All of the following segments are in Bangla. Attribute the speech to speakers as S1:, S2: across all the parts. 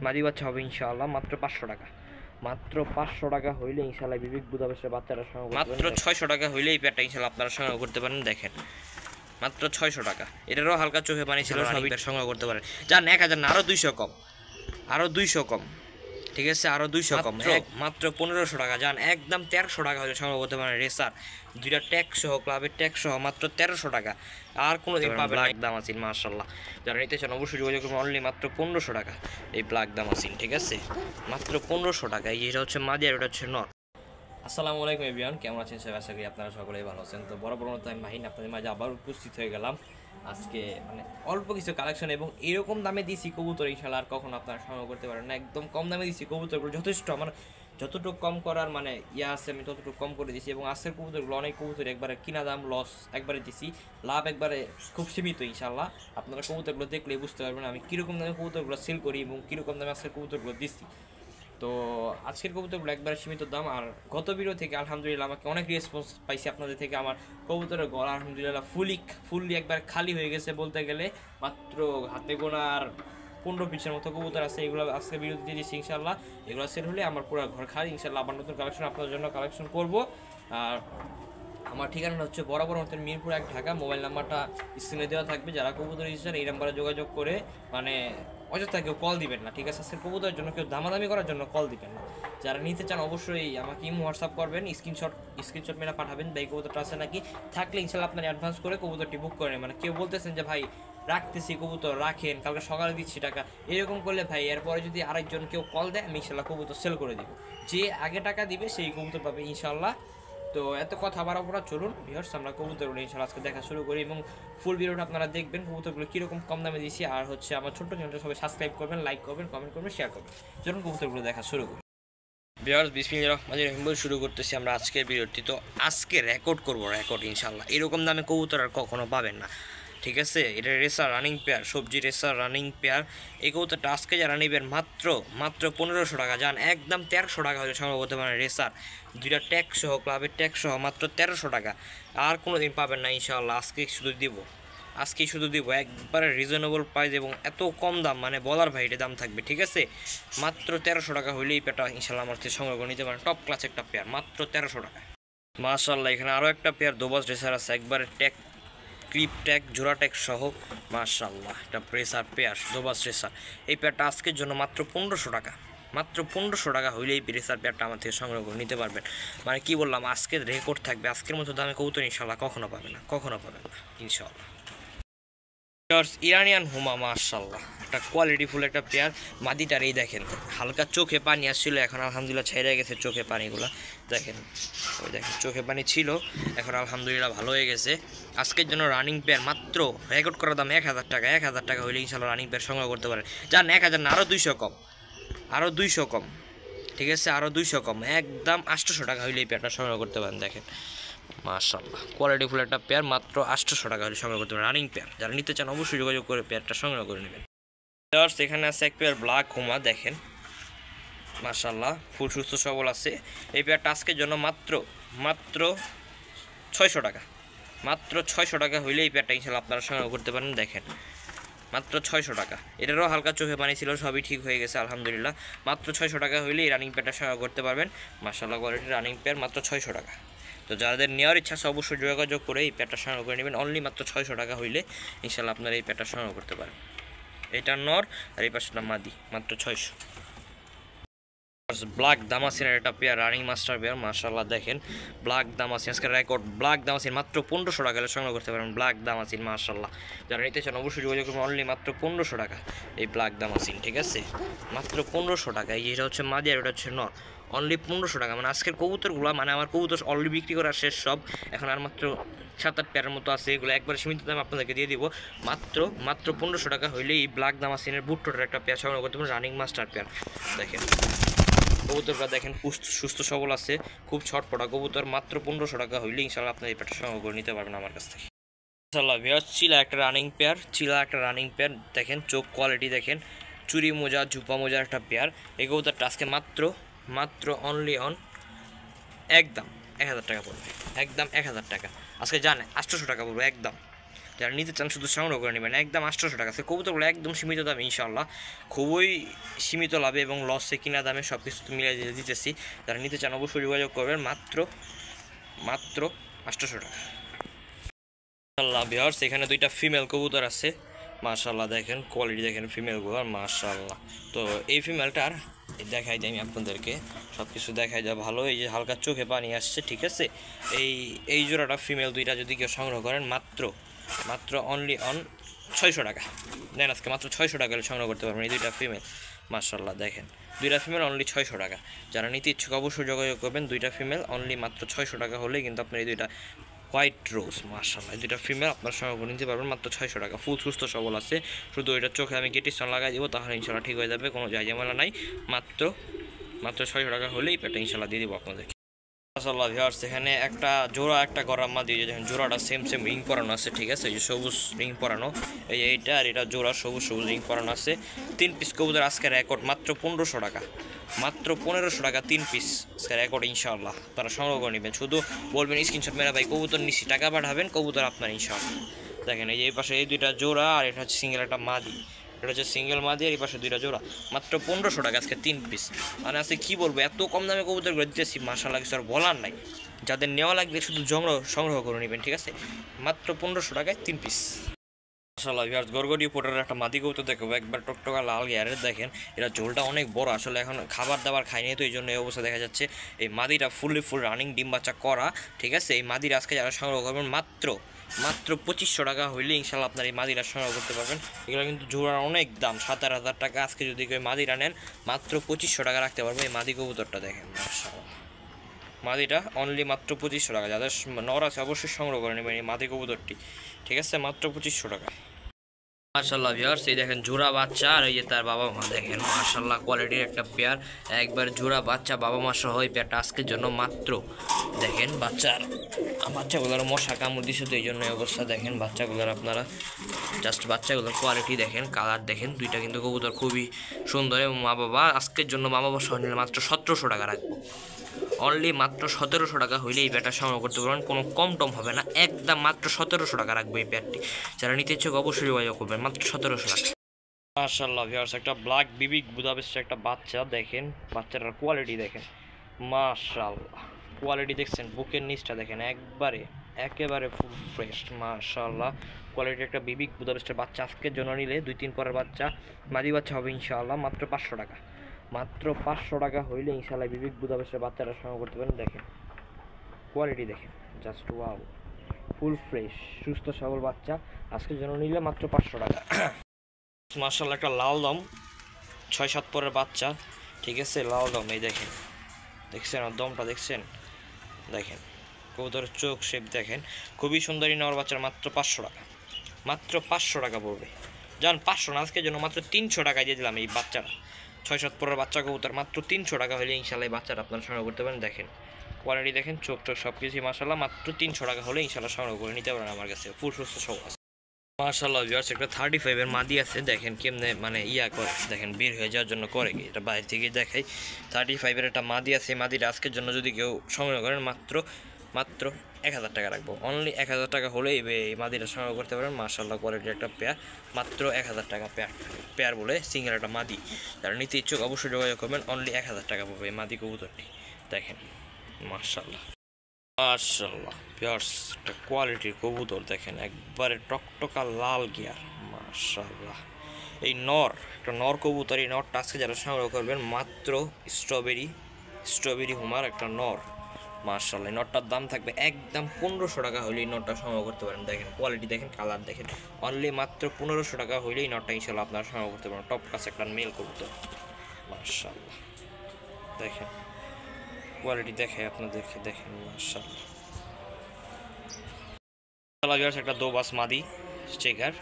S1: মাদি বাচ্চা হবে ইনশাআল্লাহ মাত্র 500 টাকা। মাত্র 500 টাকা হইলে ইনশাআল্লাহ বিবেক বুদাবেশের বাচ্চারা সংগ্রহ করতে পারেন। মাত্র 600 টাকা হইলে এই পেয়ারটা ইনশাআল্লাহ আপনারা সংগ্রহ করতে পারেন। দেখেন মাত্র 600 টাকা। এটারও হালকা চোখে পানি ছিল, সবই সংগ্রহ করতে পারেন। যান 1000 না, আরও 200 কম, আরও 200 কম, ঠিক আছে, আরও 200 কম, মাত্র 1500 টাকা। যান একদম 1300 টাকা হলে সংগ্রহ করতে পারেন। রেসার দুইটা ট্যাগ সহ, ক্লাবের ট্যাগ সহ মাত্র 1300 টাকা। আর কোনো দিন পাবেন না। দাম আছে মাশাআল্লাহ, যারা নিতে চান অবশ্যই যোগাযোগ করবেন। অনলি মাত্র 1500 টাকা এই ব্ল্যাক দাম আছে, ঠিক আছে, মাত্র 1500 টাকা। এই যেটা হচ্ছে মাদি আর ওটা হচ্ছে নর। আসসালামু আলাইকুম এভরিওয়ান, কেমন আছেন সবাই? আশা করি আপনারা সকলেই ভালো আছেন। তো বড় মতো আমি মাহিন আপনাদের মাঝে আবার উপস্থিত হয়ে গেলাম আজকে, মানে অল্প কিছু কালেকশন এবং এরকম দামে দিয়েছি কবুতর ইনশাআল্লাহ আর কখনো আপনারা সংগ্রহ করতে পারেন না। একদম কম দামে দিয়েছি কবুতরগুলো, যথেষ্ট আমার যতটুকু কম করার মানে ইয়া আছে আমি ততটুকু কম করে দিয়েছি। এবং আজকের কবুতরগুলো অনেক কবুতর একবারে কিনা দাম লস একবারে দিছি, লাভ একবারে খুব সীমিত ইনশাআল্লাহ। আপনারা কবুতরগুলো দেখলেই বুঝতে পারবেন আমি কীরকম দামে কবুতরগুলো সেল করি এবং কীরকম দামে আজকের কবুতরগুলো দিচ্ছি। তো আজকের কবুতরগুলো একবারে সীমিত দাম। আর গত ভিডিও থেকে আলহামদুলিল্লাহ আমাকে অনেক রেসপন্স পাইছি আপনাদের থেকে। আমার কবুতরের গলা আলহামদুলিল্লাহ ফুললি একবার খালি হয়ে গেছে বলতে গেলে। মাত্র হাতে গোনার 15 পিসের মতো কবুতর আছে। এগুলো আজকে ভিডিও দিয়ে দিচ্ছি ইনশাআল্লাহ। এগুলো সেল হলে আমার পুরো ঘর খালি ইনশাআল্লাহ। আবার নতুন কালেকশন আপনাদের জন্য কালেকশন করবো। আর আমার ঠিকানাটা হচ্ছে বরাবর মতন মিরপুর 1 ঢাকা। মোবাইল নাম্বারটা স্ক্রিনে দেওয়া থাকবে। যারা কবুতর ইচ্ছেন এই নাম্বারে যোগাযোগ করে মানে অযথা কেউ কল দিবেন না, ঠিক আছে? আজকে কবুতরের জন্য কেউ দামাদামি করার জন্য কল দিবেন না। যারা নিতে চান অবশ্যই আমাকে হোয়াটসঅ্যাপ করবেন, স্ক্রিনশট মেরা পাঠাবেন ভাই কবুতরটা আছে নাকি। থাকলে ইনশাআল্লাহ আপনার অ্যাডভান্স করে কবুতরটি বুক করেন। মানে কেউ বলতেছেন যে ভাই রাখতেছি কবুতর রাখেন, কালকে সকালে দিচ্ছি টাকা, এরকম করলে ভাই এরপরে যদি আরেকজন কেউ কল দেয় আমি ইনশাআল্লাহ কবুতর সেল করে দিব। যে আগে টাকা দিবে সেই কবুতর পাবে ইনশাআল্লাহ। তো এত কথা বাড়াবো, চলুন ভিউয়ার্স আমরা কবুতরগুলো ইনশাআল্লাহ আজকে দেখা শুরু করি এবং ফুল ভিডিওটা আপনারা দেখবেন কবুতরগুলো কীরকম কম দামে দিয়েছি। আর হচ্ছে আমার ছোট্ট চ্যানেলটা সবাই সাবস্ক্রাইব করবেন, লাইক করবেন, কমেন্ট করবেন, শেয়ার করবেন। চলুন কবুতরগুলো দেখা শুরু করি। ভিউয়ার্স বিসমিল্লাহির রহমানির রহিম শুরু করতেছি আমরা আজকের ভিডিওটি। তো আজকে রেকর্ড করবো, রেকর্ড ইনশাআল্লাহ। এরকম দামে কবুতর আর কখনো পাবেন না, ঠিক আছে? এটা রেসার রানিং পেয়ার, সবজি রেসার রানিং পেয়ার। এই কবুতরটা আজকে যারা নেবেন মাত্র 1500 টাকা। যান একদম 1300 টাকা হলে সংগ্রহ করতে পারেন। রেসার দুইটা ট্যাগ সহ, ক্লাবের ট্যাগ সহ মাত্র 1300 টাকা। আর কোনো দিন পাবেন না ইনশাআল্লাহ। আজকেই শুধু দিব একবারে রিজনেবল প্রাইস এবং এত কম দাম মানে বলার বাইরে দাম থাকবে, ঠিক আছে? মাত্র 1300 টাকা হইলেই পেয়ারটা ইনশাআল্লাহ আমার থেকে সংগ্রহ করে নিতে পারেন। টপ ক্লাস একটা পেয়ার মাত্র 1300 টাকা। মাশাআল্লাহ এখানে আরও একটা পেয়ার দোবাস রেসার আছে, একবারে ট্যাগ ক্লিপ ট্যাগ জোড়া ট্যাগ সহ মাশাআল্লাহ একটা প্রেসার পেয়ার দোবাস রেসার। এই পেয়ারটা আজকের জন্য মাত্র 1500 টাকা। মাত্র 1500 টাকা হইলেই প্রেসার পেয়ারটা আমার থেকে সংগ্রহ করে নিতে পারবেন। মানে কি বললাম, আজকের রেকর্ড থাকবে। আজকের মতো দামে কবুতর ইনশাআল্লাহ কখনো পাবেন না, কখনো পাবেন না ইনশাআল্লাহ। ইরানিয়ান হুমা মাশাআল্লাহ একটা কোয়ালিটিফুল একটা পেয়ার। মাদিটার এই দেখেন হালকা চোখে পানি আসছিল, এখন আলহামদুলিল্লাহ ছেড়ে গেছে চোখে পানিগুলো। দেখেন ওই দেখেন চোখে পানি ছিল, এখন আলহামদুলিল্লাহ ভালো হয়ে গেছে। আজকের জন্য রানিং পেয়ার মাত্র রেকর্ড করার দাম 1000 টাকা। 1000 টাকা হইলে ইনশাআল্লাহ রানিং পেয়ার সংগ্রহ করতে পারেন। যান 1000 না, আরও 200 কম, আরও 200 কম, ঠিক আছে, আরও 200 কম, একদম 800 টাকা হইলে এই পেয়ারটা সংগ্রহ করতে পারেন। দেখেন মাশাআল্লাহ কোয়ালিটিফুল একটা পেয়ার মাত্র 800 টাকা হলে সংগ্রহ করতে পারেন রানিং পেয়ার। যারা নিতে চান অবশ্যই যোগাযোগ করে পেয়ারটা সংগ্রহ করে নেবেন। এখানে আছে এক পেয়ার ব্ল্যাক হুমা, দেখেন মাশাআল্লাহ ফুল সুস্থ সবল আছে। এই পেয়ারটা আজকের জন্য মাত্র 600 টাকা। মাত্র 600 টাকা হইলে এই পেয়ারটা ইনশাআল্লাহ আপনারা সংগ্রহ করতে পারেন। দেখেন মাত্র 600 টাকা। এটারও হালকা চোখে পানি ছিল, সবই ঠিক হয়ে গেছে আলহামদুলিল্লাহ। মাত্র 600 টাকা হইলে এই রানিং পেয়ারটা সংগ্রহ করতে পারবেন। মাশাআল্লাহ কোয়ালিটির রানিং পেয়ার মাত্র 600 টাকা। তো যাদের নেওয়ার ইচ্ছা আছে অবশ্যই যোগাযোগ করে এই পেয়ারটা সংগ্রহ করে নেবেন। অনলি মাত্র 600 টাকা হইলে ইনশাআল্লাহ আপনারা এই পেয়ারটা সংগ্রহ করতে পারেন। এটা নর আর এই পাশটা মাদি, মাত্র 600। ব্ল্যাক দামাসিনের একটা পেয়ার রানিং মাস্টার পেয়ার মাশাআল্লাহ। দেখেন ব্ল্যাক দামাসিন আজকে রেকর্ড ব্ল্যাক দামাসিন মাত্র 1500 টাকা হলে সংগ্রহ করতে পারেন। ব্ল্যাক দামাসিন মাশাআল্লাহ যারা নিতে চান অবশ্যই যোগাযোগ করবেন। অনলি মাত্র 1500 টাকা এই ব্ল্যাক দামাসিন, ঠিক আছে, মাত্র 1500 টাকা। এই যেটা হচ্ছে মাদি আর ওটা হচ্ছে নর, অনলি 1500 টাকা। মানে আজকের কবুতরগুলো মানে আমার কবুতর অলরেডি বিক্রি করা শেষ সব, এখন আর মাত্র 7-8 পেয়ারের মতো আছে। এগুলো একবার সীমিত দামে আপনাদেরকে দিয়ে দিব। মাত্র 1500 টাকা হইলে এই ব্ল্যাক দামাসিনের বুটটোটার একটা পেয়ার সংগ্রহ করতে পারেন রানিং মাস্টার পেয়ার। দেখেন কবুতরটা দেখেন সুস্থ সবল আছে, খুব ছটপটা কবুতর। মাত্র 1500 টাকা হইলে ইনশাআল্লাহ আপনার এই পেয়ারটা সংগ্রহ করে নিতে পারবেন আমার কাছ থেকে ইনশাআল্লাহ। ভিউয়ার্স চিলা একটা রানিং পেয়ার, দেখেন চোখ কোয়ালিটি দেখেন, চুরি মোজা ঝুপা মোজার একটা পেয়ার। এই কবুতরটা আজকে মাত্র অনলি অন একদম 1000 টাকা পড়বে, একদম 1000 টাকা। আজকে জানে 800 টাকা পড়বে একদম। যারা নিতে চান শুধু সংগ্রহ করে নেবেন, একদম 800 টাকা। কবুতরগুলো একদম সীমিত দামে ইনশাআল্লাহ, খুবই সীমিত লাভে এবং লসে কিনা দামে সব কিছু মিলিয়ে দিতেছি। যারা নিতে চান অবশ্যই যোগাযোগ করবেন, মাত্র 800 টাকা। মাশাআল্লাহ ভিউয়ার্স, এখানে দুইটা ফিমেল কবুতর আছে, মাশাআল্লাহ দেখেন কোয়ালিটি দেখেন ফিমেলগুলো মাশাআল্লাহ। তো এই ফিমেলটার দেখাই দিই আমি আপনাদেরকে, সব কিছু দেখাই দেওয়া ভালো। এই যে হালকা চোখে পানি আসছে, ঠিক আছে। এই জোড়াটা ফিমেল দুইটা যদি কেউ সংগ্রহ করেন মাত্র অনলি অন 600 টাকা নেন আজকে, মাত্র 600 টাকা সংগ্রহ করতে পারবেন এই দুইটা ফিমেল। মাশাআল্লাহ দেখেন দুইটা ফিমেল অনলি 600 টাকা। যারা নিতে ইচ্ছুক অবশ্যই যোগাযোগ করবেন, দুইটা ফিমেল অনলি মাত্র 600 টাকা হলেই কিন্তু আপনার এই দুইটা হোয়াইট রোজ মাশাআল্লাহ এই দুইটা ফিমেল আপনার সংগ্রহ করে নিতে পারবেন মাত্র 600 টাকা। ফুল সুস্থ সবল আছে, শুধু এটা চোখে আমি গেটি স্টোন লাগাই দিব, তাহলে ইনশাআল্লাহ ঠিক হয়ে যাবে, কোনো ঝামেলা নাই। মাত্র 600 টাকা হলেই পেটা ইনশাআল্লাহ দিয়ে দিব আপনাদের। মাশাআল্লাহ ভিউয়ার্স, এখানে একটা জোড়া একটা গরম মা দিয়ে দেখেন, জোড়াটা সেম রিং পরানো আছে, ঠিক আছে। এই যে সবুজ রিং পরানো, এই যে এইটা আর এটা জোড়া সবুজ রিং পরানো আছে। 3 পিস কবুতর আজকে রেকর্ড মাত্র 1500 টাকা, মাত্র 1500 টাকা 3 পিস আজকে রেকর্ড ইনশাআল্লাহ। তারা সংগ্রহ করে নেবেন, শুধু বলবেন স্ক্রিনশট মেরা ভাই কবুতর নিচ্ছি, টাকা পাঠাবেন, কবুতর আপনার ইনশাআল্লাহ। দেখেন এই যে এই পাশে এই দুইটা জোড়া, আর এটা হচ্ছে সিঙ্গেল একটা মাদি, এটা হচ্ছে সিঙ্গেল মাদি, আর এই পাশে দুইটা জোড়া, মাত্র 1500 টাকা আজকে 3 পিস। মানে আজকে কী বলবো, এত কম দামে কবুতরগুলো দিতেছি মাশাআল্লাহ, কিছু আর বলার নাই। যাদের নেওয়া লাগবে শুধু সংগ্রহ করে নেবেন, ঠিক আছে। মাত্র 1500 টাকায় 3 পিস। মাশাআল্লাহ ভিউয়ার্স, গরগড়িয়া পোটারের একটা মাদি কবুতর দেখো, একবার টকটকা লাল গিয়ারের। দেখেন এটা ঝোলটা অনেক বড়, আসলে এখন খাবার দাবার খায়নি তো এই জন্য এই অবস্থা দেখা যাচ্ছে। এই মাদিটা ফুল রানিং ডিম বাচ্চা করা, ঠিক আছে। এই মাদির আজকে যারা সংগ্রহ করবেন মাত্র 2500 টাকা হইলে ইনশাআল্লাহ আপনার এই মাদিরা সংগ্রহ করতে পারবেন। এগুলো কিন্তু জোড়ার অনেক দাম, 7000 টাকা। আজকে যদি কেউ মাদিরা নেন মাত্র 2500 টাকা রাখতে পারবে। এই মাদি কবুতরটা দেখেন মাশাআল্লাহ, মাদিটা অনলি মাত্র 2500 টাকা। যাদের নর আছে অবশ্যই সংগ্রহ করে নেবেন এই মাদি কবুতরটি, ঠিক আছে, মাত্র 2500 টাকা। মাশাআল্লাহ ভিউয়ার্স, এই দেখেন জোড়া বাচ্চা আর এই যে তার বাবা মা, দেখেন মাশাআল্লাহ কোয়ালিটির একটা পেয়ার, একবার জোড়া বাচ্চা বাবা মা সহ এই পেয়ারটা আজকের জন্য মাত্র। দেখেন বাচ্চাগুলোর মশা কামড় দিচ্ছে তো এই জন্য অবস্থা। দেখেন বাচ্চাগুলোর আপনারা জাস্ট বাচ্চাগুলোর কোয়ালিটি দেখেন, কালার দেখেন, দুইটা কিন্তু কবুতর খুবই সুন্দর। এবং মা বাবা আজকের জন্য মা বাবা সহ নিলে মাত্র 1700 টাকা রাখবো, অনলি মাত্র 1700 টাকা হইলে এই প্যাডটা সংগ্রহ করতে পারবেন, কোনো কম টম হবে না, একদম মাত্র 1700 টাকা রাখবো এই প্যাডটি। যারা নিতে ইচ্ছুক অবশ্যই যোগাযোগ করবেন, মাত্র 1700 টাকা। মাশাআল্লাহ ভিউয়ার্স, একটা ব্ল্যাক বিবিক বুদাপেস্টের একটা বাচ্চা, দেখেন বাচ্চাটার কোয়ালিটি দেখেন মাশাআল্লাহ, কোয়ালিটি দেখছেন, বুকের নিচটা দেখেন একেবারে ফুল ফ্রেশ মাশাআল্লাহ। কোয়ালিটি একটা বিবিক বুদাপেস্টের বাচ্চা আজকের জন্য নিলে 2-3 পরের বাচ্চা মাদি বাচ্চা হবে ইনশাআল্লাহ, মাত্র 500 টাকা। মাত্র 500 টাকা হইলে ইনশাআল্লাহ বিবেক বুদাপেস্টের বাচ্চারা সংগ্রহ করতে পারেন। দেখেন কোয়ালিটি দেখেন, জাস্ট ওয়াও, ফুল ফ্রেশ সুস্থ সবল বাচ্চা আজকের জন্য নিলে মাত্র 500 টাকা। মাশাআল্লাহ একটা লাল দম 6-7 পরের বাচ্চা, ঠিক আছে, লাল দম। এই দেখছেন আর দমটা দেখছেন, দেখেন কবুতরের চোখ শেপ দেখেন, খুবই সুন্দরী নেওয়ার বাচ্চার মাত্র 500 টাকা, মাত্র 500 টাকা পড়বে। যান 500 না, আজকের জন্য মাত্র 300 টাকায় দিয়ে দিলাম এই বাচ্চাটা। 6-7 পরের বাচ্চা কবুতর মাত্র 300 টাকা হলে ইনশাআল্লাহ এই বাচ্চাটা আপনারা সংগ্রহ করতে পারেন। দেখেন কোয়ালিটি দেখেন, চোখ সব কিছুই মাশাআল্লাহ, মাত্র 300 টাকা হলে ইনশাআল্লাহ সংগ্রহ করে নিতে পারেন আমার কাছে, ফুল সুস্থ সব আছে। মাশাআল্লাহ ভিউয়ার্স, একটা 35 এর মাদি আছে, দেখেন কেমনে মানে করে, দেখেন বের হয়ে যাওয়ার জন্য করে কি, এটা বাইরে থেকে দেখাই। 35 এর একটা মাদি আছে, মাদিটা আজকের জন্য যদি কেউ সংগ্রহ করেন মাত্র 1000 টাকা রাখবো, অনলি 1000 টাকা হলেই এই মাদিটা সংগ্রহ করতে পারেন। মাশাআল্লাহ কোয়ালিটির একটা পেয়ার, মাত্র 1000 টাকা পেয়ার বলে সিঙ্গেল একটা মাদি। যারা নিতে ইচ্ছুক অবশ্যই যোগাযোগ করবেন, অনলি 1000 টাকা পড়বে এই মাদি কবুতরটি। দেখেন মাশাআল্লাহ ভিউয়ার্স, একটা কোয়ালিটির কবুতর দেখেন, একবারে টকটকা লাল গিয়ার মাশাআল্লাহ। এই একটা নর কবুতর, এই নরটা আজকে যারা সংগ্রহ করবেন মাত্র স্ট্রবেরি হুমার একটা নর মাশাআল্লাহ। এই নটটার দাম থাকবে একদম 1500 টাকা হলে এই নটটা সংগ্রহ করতে পারেন। দেখেন কোয়ালিটি দেখেন, কালার দেখেন, অনলি মাত্র 1500 টাকা হইলে এই নটটা ইনশাআল্লাহ আপনারা সংগ্রহ করতে পারেন। টপ ক্লাস একটা মেল কবুতর মাশাআল্লাহ, দেখেন কোয়ালিটি দেখে আপনাদেরকে, দেখেন মাশাআল্লাহ। একটা দোবাস মাদি চেকার,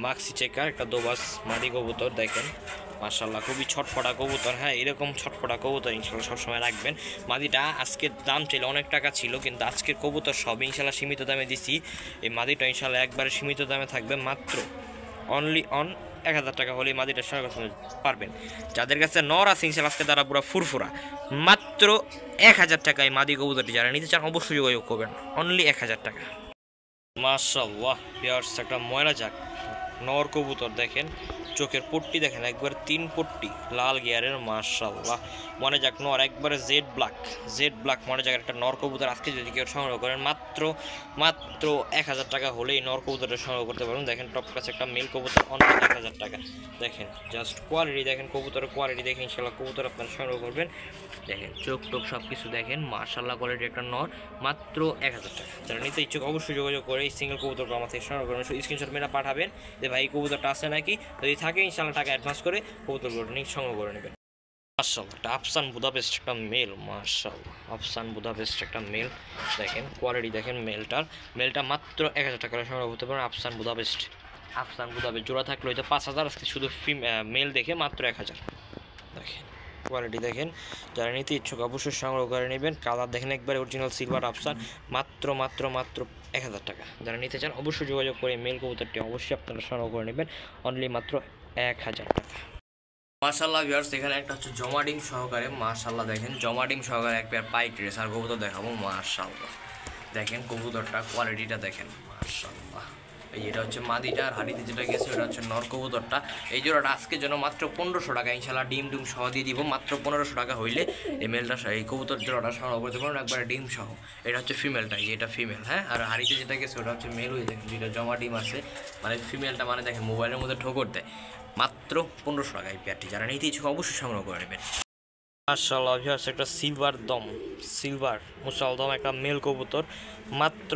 S1: মাক্সি চেকার, একটা দোবাস মাদি কবুতর দেখেন মাশাআল্লাহ, খুবই ছটফটা কবুতর। হ্যাঁ, এরকম ছটফটা কবুতর ইনশাআল্লাহ সবসময় রাখবেন। মাদিটা আজকের দাম ছিল অনেক টাকা ছিল, কিন্তু আজকের কবুতর সব ইনশাআল্লাহ সীমিত দামে দিছি। এই মাদিটা ইনশাআল্লাহ একবারে সীমিত দামে থাকবে, মাত্র অনলি অন 1000 টাকা হলে মাদিটা সংগ্রহ করতে পারবেন। যাদের কাছে নর আছে ইনশাআল্লাহ আজকে তারা পুরো ফুরফুরা, মাত্র 1000 টাকায় মাদি কবুতরটি। যারা নিতে চান অবশ্যই যোগাযোগ করবেন, অনলি 1000 টাকা। মাশাআল্লাহ ভিউয়ার্স, একটা ময়না যাক নর কবুতর দেখেন, চোখের পট্টি দেখেন একবার 3 পট্টি লাল গিয়ারের। মাশাআল্লাহ মনে যাক নর একবারে জেড ব্ল্যাক মনে যাক একটা নর কবুতর। আজকে যদি কেউ সংগ্রহ করেন মাত্র 1000 টাকা হলেই নর কবুতরটা সংগ্রহ করতে পারবেন। দেখেন টপ ক্লাস একটা মেল কবুতর অনলি 1000 টাকা। দেখেন জাস্ট কোয়ালিটি দেখেন, কবুতরের কোয়ালিটি দেখেন, ইনশাআল্লাহ কবুতর আপনারা সংগ্রহ করবেন। দেখেন চোখ টোক সব কিছু দেখেন, মাশাআল্লাহ কোয়ালিটি একটা নর, মাত্র 1000 টাকা। যারা নিতে ইচ্ছুক অবশ্যই যোগাযোগ করে এই সিঙ্গেল কবুতরটা আমার থেকে সংগ্রহ করবেন। স্ক্রিনশট মেরে পাঠাবেন যে ভাই এই কবুতরটা আছে নাকি, যদি থাকে ইনশাআল্লাহ টাকা অ্যাডভান্স করে কবুতরগুলো নিয়ে সংগ্রহ করে নেবেন। মাশাআল্লাহ একটা আফসান বুদাপেস্ট একটা মেল, মাশাআল্লাহ আফসান বুদাপেস্ট একটা মেল। দেখেন কোয়ালিটি দেখেন মেলটা মাত্র 1000 টাকা সংগ্রহ করতে পারেন। আফসান বুদাপেস্ট জোড়া থাকলে হয়তো 5000, আজকে শুধু মেল দেখে মাত্র 1000। দেখেন কোয়ালিটি দেখেন, যারা নিতে ইচ্ছুক অবশ্যই সংগ্রহ করে নেবেন। কালার দেখেন একবারে অরিজিনাল সিলভার আফসান, মাত্র 1000 টাকা। যারা নিতে চান অবশ্যই যোগাযোগ করে মেল কবুতরটি অবশ্যই আপনারা সংগ্রহ করে নেবেন অনলি মাত্র 1000 টাকা। মাশাআল্লাহ ভিউয়ার্স, এখানে একটা হচ্ছে জমা ডিম সহকারে, মাশাআল্লাহ দেখেন জমা ডিম সহকারে এক পেয়ার পাইট রেস আর কবুতর দেখাবো। মাশাআল্লাহ দেখেন কবুতরটা কোয়ালিটিটা দেখেন, মাশাআল্লাহ। এই যেটা হচ্ছে মাদিটা, আর হাড়িতে যেটা গেছে ওটা হচ্ছে নর কবুতরটা। এই জোড়াটা আজকের জন্য মাত্র 1500 টাকা, ইনশাআল্লাহ ডিম সহ দিয়ে দিব। মাত্র 1500 টাকা হইলে এই মেলটা এই কবুতর জোড়াটা সংগ্রহ করতে পারবেন একবারে ডিম সহ। এটা হচ্ছে ফিমেলটা, এটা ফিমেল, হ্যাঁ। আর হাড়িতে যেটা গেছে ওটা হচ্ছে মেল। হয়ে দেখেন যেটা জমা ডিম আছে, মানে ফিমেলটা মানে দেখেন মোবাইলের মধ্যে ঠোকর দেয়। মাত্র 1500 টাকা এই পেয়ারটি, যারা নিতে ইচ্ছুক অবশ্যই সংগ্রহ করে নেবেন। মাশাআল্লাহ ভিউয়ার্স, একটা সিলভার মুসালদম একটা মেল কবুতর, মাত্র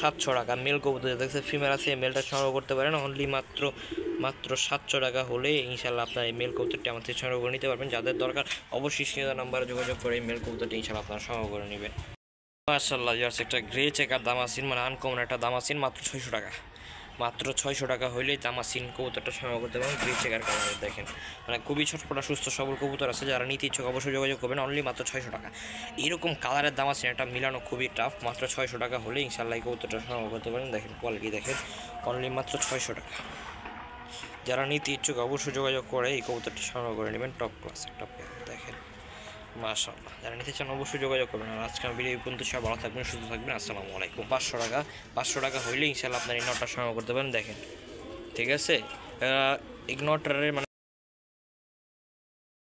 S1: 700 টাকা। মেল কবুতর দেখছে ফিমেল আছে, এই মেলটা সংগ্রহ করতে পারেন অনলি মাত্র 700 টাকা হলে ইনশাআল্লাহ আপনার এই মেল কবুতরটি আমার থেকে সংগ্রহ করে নিতে পারবেন। যাদের দরকার অবশ্যই স্ক্রিনের নাম্বারে যোগাযোগ করে এই মেল কবুতরটি ইনশাআল্লাহ আপনারা সংগ্রহ করে নেবেন। মাশাআল্লাহ ভিউয়ার্স, একটা গ্রে চেকার দামাসিন, মানে আনকমন একটা দামাসিন, মাত্র 600 টাকা। মাত্র 600 টাকা হইলেই দামাসিন কবুতরটা সংগ্রহ করতে পারেন। গ্রে চেকার কালার দেখেন, মানে খুবই ছটপটা সুস্থ সবল কবুতর আছে। যারা নিতে ইচ্ছুক অবশ্যই যোগাযোগ করবেন অনলি মাত্র 600 টাকা। এরকম কালারের দামাসিন একটা মিলানো খুবই টাফ, মাত্র 600 টাকা হলে ইনশাআল্লাহ এই কবুতরটা সংগ্রহ করতে পারেন। দেখেন কোয়ালিটি দেখেন, অনলি মাত্র 600 টাকা। যারা নিতে ইচ্ছুক অবশ্যই যোগাযোগ করে এই কবুতরটি সংগ্রহ করে নেবেন। টপ ক্লাস একটা পেয়ার দেখেন, মাশাআল্লাহ। যারা নিতে চান অবশ্যই যোগাযোগ করবেন। আর আজকে ভিডিও পর্যন্ত সব ভালো থাকবেন, সুস্থ থাকবেন। আসসালামু আলাইকুম। 500 টাকা হইলে ইনশাআল্লাহ আপনার এই নটটা সংগ্রহ করতে পারেন। দেখেন ঠিক আছে, ইগনোটারের মানে